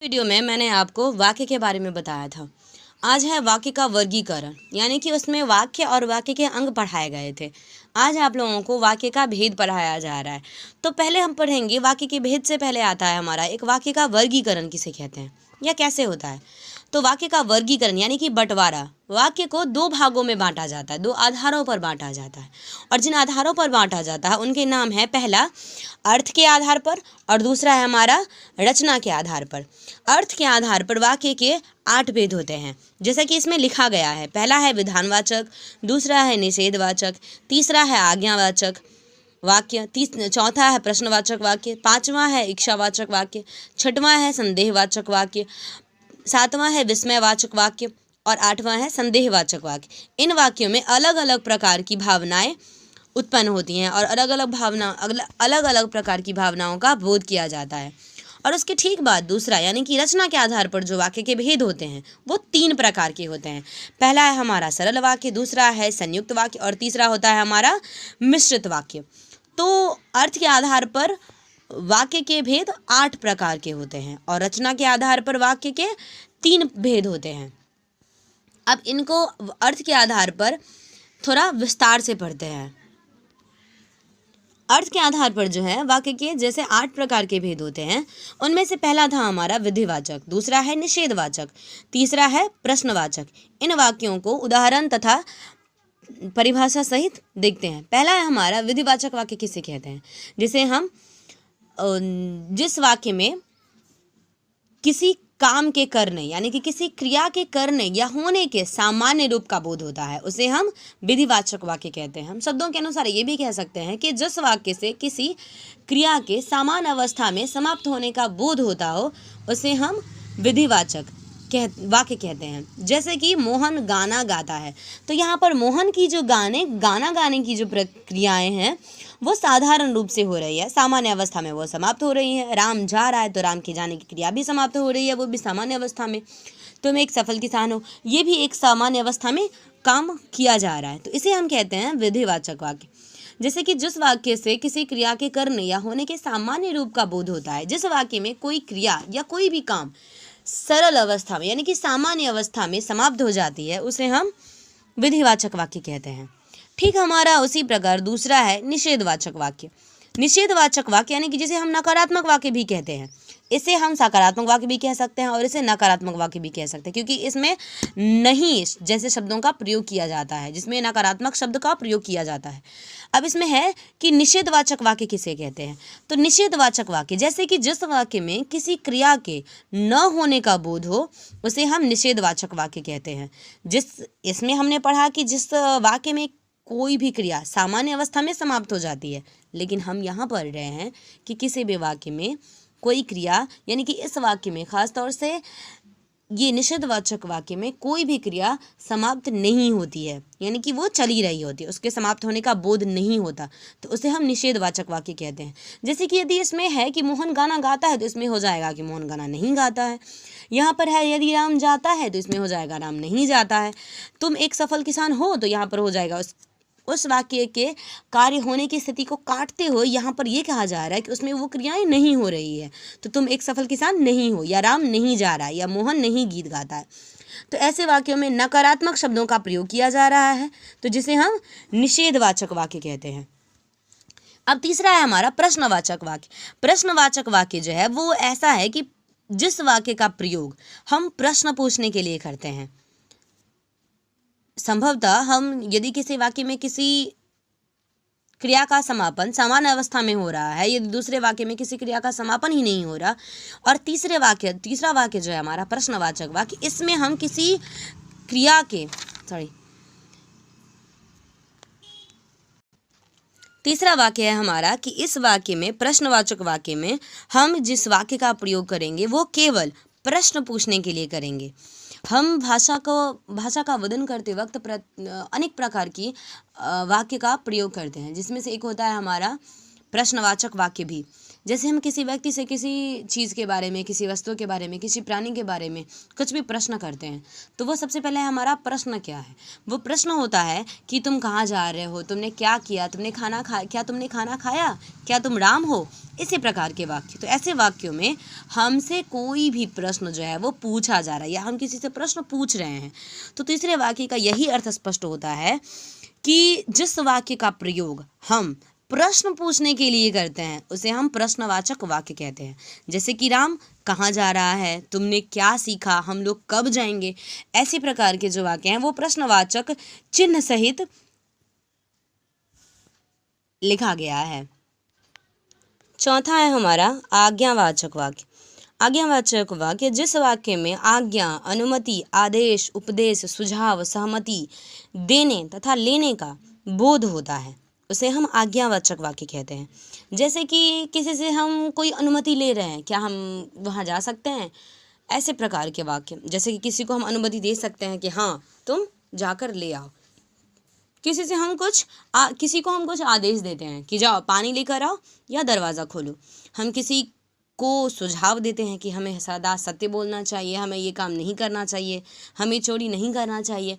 Video में मैंने आपको वाक्य के बारे में बताया था। आज है वाक्य का वर्गीकरण, यानी कि उसमें वाक्य और वाक्य के अंग पढ़ाए गए थे। आज आप लोगों को वाक्य का भेद पढ़ाया जा रहा है। तो पहले हम पढ़ेंगे वाक्य के भेद से पहले आता है हमारा एक वाक्य का वर्गीकरण किसे कहते हैं या कैसे होता है। तो वाक्य का वर्गीकरण यानी कि बंटवारा, वाक्य को दो भागों में बांटा जाता है, दो आधारों पर बांटा जाता है। और जिन आधारों पर बांटा जाता है उनके नाम है, पहला अर्थ के आधार पर और दूसरा है हमारा रचना के आधार पर। अर्थ के आधार पर वाक्य के 8 भेद होते हैं, जैसा कि इसमें लिखा गया है। पहला है विधानवाचक, दूसरा है निषेधवाचक, तीसरा है आज्ञावाचक वाक्य, चौथा है प्रश्नवाचक वाक्य, पांचवां है इच्छावाचक वाक्य, छठवां है संदेहवाचक वाक्य, सातवां है विस्मयवाचक वाक्य और आठवां है संदेहवाचक वाक्य। इन वाक्यों में अलग अलग प्रकार की भावनाएं उत्पन्न होती हैं और अलग अलग प्रकार की भावनाओं का बोध किया जाता है। और उसके ठीक बाद दूसरा यानी कि रचना के आधार पर जो वाक्य के भेद होते हैं वो 3 प्रकार के होते हैं। पहला है हमारा सरल वाक्य, दूसरा है संयुक्त वाक्य और तीसरा होता है हमारा मिश्रित वाक्य। तो अर्थ के आधार पर वाक्य के भेद 8 प्रकार के होते हैं और रचना के आधार पर वाक्य के 3 भेद होते हैं। अब इनको अर्थ के आधार पर थोड़ा विस्तार से पढ़ते हैं। अर्थ के आधार पर जो है वाक्य के जैसे 8 प्रकार के भेद होते हैं, उनमें से पहला था हमारा विधिवाचक, दूसरा है निषेधवाचक, तीसरा है प्रश्नवाचक। इन वाक्यों को उदाहरण तथा परिभाषा सहित देखते हैं। पहला है हमारा विधिवाचक वाक्य किसे कहते हैं, जिसे हम जिस वाक्य में किसी काम के करने यानी कि किसी क्रिया के करने या होने के सामान्य रूप का बोध होता है, उसे हम विधिवाचक वाक्य कहते हैं। हम शब्दों के अनुसार ये भी कह सकते हैं कि जिस वाक्य से किसी क्रिया के समान अवस्था में समाप्त होने का बोध होता हो उसे हम विधिवाचक वाक्य कहते हैं। जैसे कि मोहन गाना गाता है, तो यहाँ पर मोहन की जो गाना गाने की जो प्रक्रियाएं हैं वो साधारण रूप से हो रही है, सामान्य अवस्था में वो समाप्त हो रही है। राम जा रहा है तो राम के जाने की क्रिया भी समाप्त हो रही है, वो भी सामान्य अवस्था में। तुम एक सफल किसान हो, ये भी एक सामान्य अवस्था में काम किया जा रहा है, तो इसे हम कहते हैं विधिवाचक वाक्य। जैसे कि जिस वाक्य से किसी क्रिया के करने या होने के सामान्य रूप का बोध होता है, जिस वाक्य में कोई क्रिया या कोई भी काम सरल अवस्था में यानी कि सामान्य अवस्था में समाप्त हो जाती है, उसे हम विधिवाचक वाक्य कहते हैं। ठीक हमारा उसी प्रकार दूसरा है निषेधवाचक वाक्य। निषेधवाचक वाक्य यानी कि जिसे हम नकारात्मक वाक्य भी कहते हैं। इसे हम सकारात्मक वाक्य भी कह सकते हैं और इसे नकारात्मक वाक्य भी कह सकते हैं, क्योंकि इसमें नहीं जैसे शब्दों का प्रयोग किया जाता है, जिसमें नकारात्मक शब्द का प्रयोग किया जाता है। अब इसमें है कि निषेधवाचक वाक्य किसे कहते हैं। तो निषेधवाचक वाक्य जैसे कि जिस वाक्य में किसी क्रिया के न होने का बोध हो उसे हम निषेधवाचक वाक्य कहते हैं। इसमें हमने पढ़ा कि जिस वाक्य में कोई भी क्रिया सामान्य अवस्था में समाप्त हो जाती है, लेकिन हम यहाँ पढ़ रहे हैं कि किसी भी वाक्य में कोई क्रिया यानी कि इस वाक्य में खास तौर से ये निषेधवाचक वाक्य में कोई भी क्रिया समाप्त नहीं होती है, यानी कि वो चली रही होती है, उसके समाप्त होने का बोध नहीं होता, तो उसे हम निषेधवाचक वाक्य कहते हैं। जैसे कि यदि इसमें है कि मोहन गाना गाता है तो इसमें हो जाएगा कि मोहन गाना नहीं गाता है। यहाँ पर है यदि राम जाता है तो इसमें हो जाएगा राम नहीं जाता है। तुम एक सफल किसान हो तो यहाँ पर हो जाएगा उस वाक्य के कार्य होने की स्थिति को काटते हुए यहाँ पर यह कहा जा रहा है कि उसमें वो क्रियाएं नहीं हो रही है, तो तुम एक सफल किसान नहीं हो, या राम नहीं जा रहा है, या मोहन नहीं गीत गाता है। तो ऐसे वाक्यों में नकारात्मक शब्दों का प्रयोग किया जा रहा है, तो जिसे हम निषेधवाचक वाक्य कहते हैं। अब तीसरा है हमारा प्रश्नवाचक वाक्य। प्रश्नवाचक वाक्य जो है वो ऐसा है कि जिस वाक्य का प्रयोग हम प्रश्न पूछने के लिए करते हैं। संभवतः हम यदि किसी वाक्य में किसी क्रिया का समापन सामान्य अवस्था में हो रहा है, यदि दूसरे वाक्य में किसी क्रिया का समापन ही नहीं हो रहा, और तीसरा वाक्य जो है हमारा प्रश्नवाचक वाक्य, इसमें हम किसी क्रिया के तीसरा वाक्य है हमारा कि इस वाक्य में प्रश्नवाचक वाक्य में हम जिस वाक्य का प्रयोग करेंगे वो केवल प्रश्न पूछने के लिए करेंगे। हम भाषा का वर्णन करते वक्त अनेक प्रकार की वाक्य का प्रयोग करते हैं, जिसमें से एक होता है हमारा प्रश्नवाचक वाक्य भी। जैसे हम किसी व्यक्ति से किसी चीज़ के बारे में, किसी वस्तु के बारे में, किसी प्राणी के बारे में कुछ भी प्रश्न करते हैं तो वो सबसे पहले हमारा प्रश्न क्या है? वो प्रश्न होता है कि तुम कहाँ जा रहे हो, तुमने क्या किया, क्या तुमने खाना खाया, क्या तुम राम हो, इसी प्रकार के वाक्य। तो ऐसे वाक्यों में हमसे कोई भी प्रश्न जो है वो पूछा जा रहा है या हम किसी से प्रश्न पूछ रहे हैं। तो तीसरे वाक्य का यही अर्थ स्पष्ट होता है कि जिस वाक्य का प्रयोग हम प्रश्न पूछने के लिए करते हैं उसे हम प्रश्नवाचक वाक्य कहते हैं। जैसे कि राम कहाँ जा रहा है, तुमने क्या सीखा, हम लोग कब जाएंगे, ऐसी प्रकार के जो वाक्य हैं वो प्रश्नवाचक चिन्ह सहित लिखा गया है। चौथा है हमारा आज्ञावाचक वाक्य। आज्ञावाचक वाक्य जिस वाक्य में आज्ञा, अनुमति, आदेश, उपदेश, सुझाव, सहमति देने तथा लेने का बोध होता है उसे हम आज्ञावाचक वाक्य कहते हैं। जैसे कि किसी से हम कोई अनुमति ले रहे हैं, क्या हम वहाँ जा सकते हैं, ऐसे प्रकार के वाक्य। जैसे कि किसी को हम अनुमति दे सकते हैं कि हाँ तुम जाकर ले आओ। किसी को हम कुछ आदेश देते हैं कि जाओ पानी लेकर आओ या दरवाज़ा खोलो। हम किसी को सुझाव देते हैं कि हमें सदा सत्य बोलना चाहिए, हमें ये काम नहीं करना चाहिए, हमें चोरी नहीं करना चाहिए।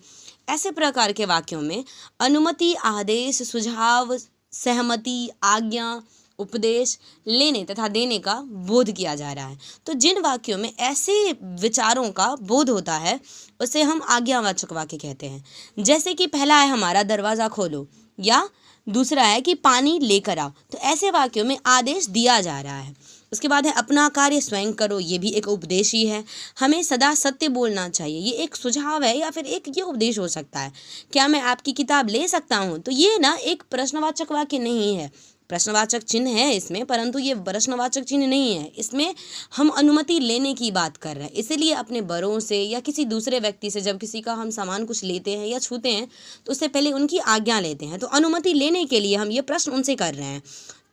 ऐसे प्रकार के वाक्यों में अनुमति, आदेश, सुझाव, सहमति, आज्ञा, उपदेश लेने तथा देने का बोध किया जा रहा है। तो जिन वाक्यों में ऐसे विचारों का बोध होता है उसे हम आज्ञावाचक वाक्य कहते हैं। जैसे कि पहला है हमारा दरवाज़ा खोलो या दूसरा है कि पानी लेकर आओ। तो ऐसे वाक्यों में आदेश दिया जा रहा है। उसके बाद है अपना कार्य स्वयं करो, ये भी एक उपदेश ही है। हमें सदा सत्य बोलना चाहिए, ये एक सुझाव है या फिर एक ये उपदेश हो सकता है। क्या मैं आपकी किताब ले सकता हूँ, तो ये ना एक प्रश्नवाचक वाक्य नहीं है, प्रश्नवाचक चिन्ह है इसमें, परंतु ये प्रश्नवाचक चिन्ह नहीं है। इसमें हम अनुमति लेने की बात कर रहे हैं। इसीलिए अपने बड़ों से या किसी दूसरे व्यक्ति से जब किसी का हम सामान कुछ लेते हैं या छूते हैं तो उससे पहले उनकी आज्ञा लेते हैं। तो अनुमति लेने के लिए हम ये प्रश्न उनसे कर रहे हैं,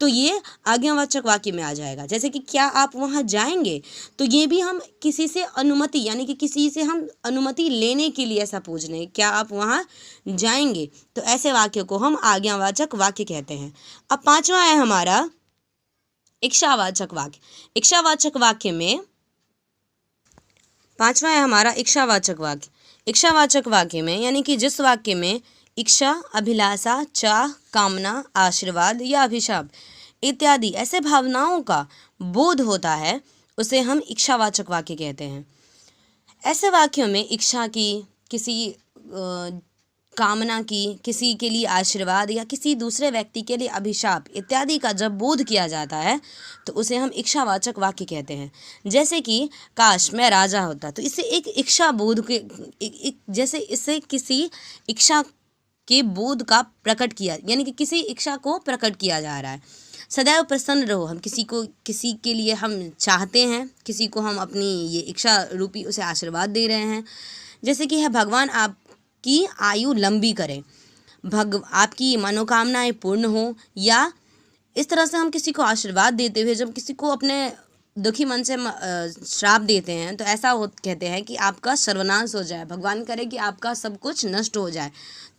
तो ये आज्ञावाचक वाक्य में आ जाएगा। जैसे कि क्या आप वहाँ जाएंगे, तो ये भी हम किसी से अनुमति यानी कि किसी से हम अनुमति लेने के लिए ऐसा पूछ रहे हैं, क्या आप वहाँ जाएंगे। तो ऐसे वाक्य को हम आज्ञावाचक वाक्य कहते हैं। अब पांचवा है हमारा इच्छावाचक वाक्य। इच्छावाचक वाक्य में पांचवा है हमारा इच्छावाचक वाक्य। इच्छावाचक वाक्य में यानी कि जिस वाक्य में इच्छा, अभिलाषा, चाह, कामना, आशीर्वाद या अभिशाप इत्यादि ऐसे भावनाओं का बोध होता है उसे हम इच्छावाचक वाक्य कहते हैं। ऐसे वाक्यों में इच्छा की, किसी कामना की, किसी के लिए आशीर्वाद या किसी दूसरे व्यक्ति के लिए अभिशाप इत्यादि का जब बोध किया जाता है तो उसे हम इच्छावाचक वाक्य कहते हैं। जैसे कि काश मैं राजा होता, तो इसे एक इच्छा बोध के जैसे इसे किसी इच्छा के बोध का प्रकट किया यानी कि किसी इच्छा को प्रकट किया जा रहा है। सदैव प्रसन्न रहो, हम किसी के लिए हम चाहते हैं, किसी को हम अपनी ये इच्छा रूपी उसे आशीर्वाद दे रहे हैं। जैसे कि है भगवान आपकी आयु लंबी करें, आपकी मनोकामनाएं पूर्ण हो, या इस तरह से हम किसी को आशीर्वाद देते हुए जब किसी को अपने दुखी मन से श्राप देते हैं तो ऐसा कहते हैं कि आपका सर्वनाश हो जाए, भगवान करे कि आपका सब कुछ नष्ट हो जाए।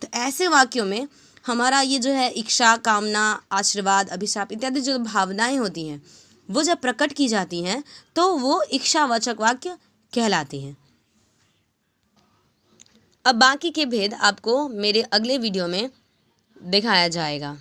तो ऐसे वाक्यों में हमारा ये जो है इच्छा, कामना, आशीर्वाद, अभिशाप इत्यादि जो भावनाएं होती हैं वो जब प्रकट की जाती हैं तो वो इच्छावाचक वाक्य कहलाती हैं। अब बाकी के भेद आपको मेरे अगले वीडियो में दिखाया जाएगा।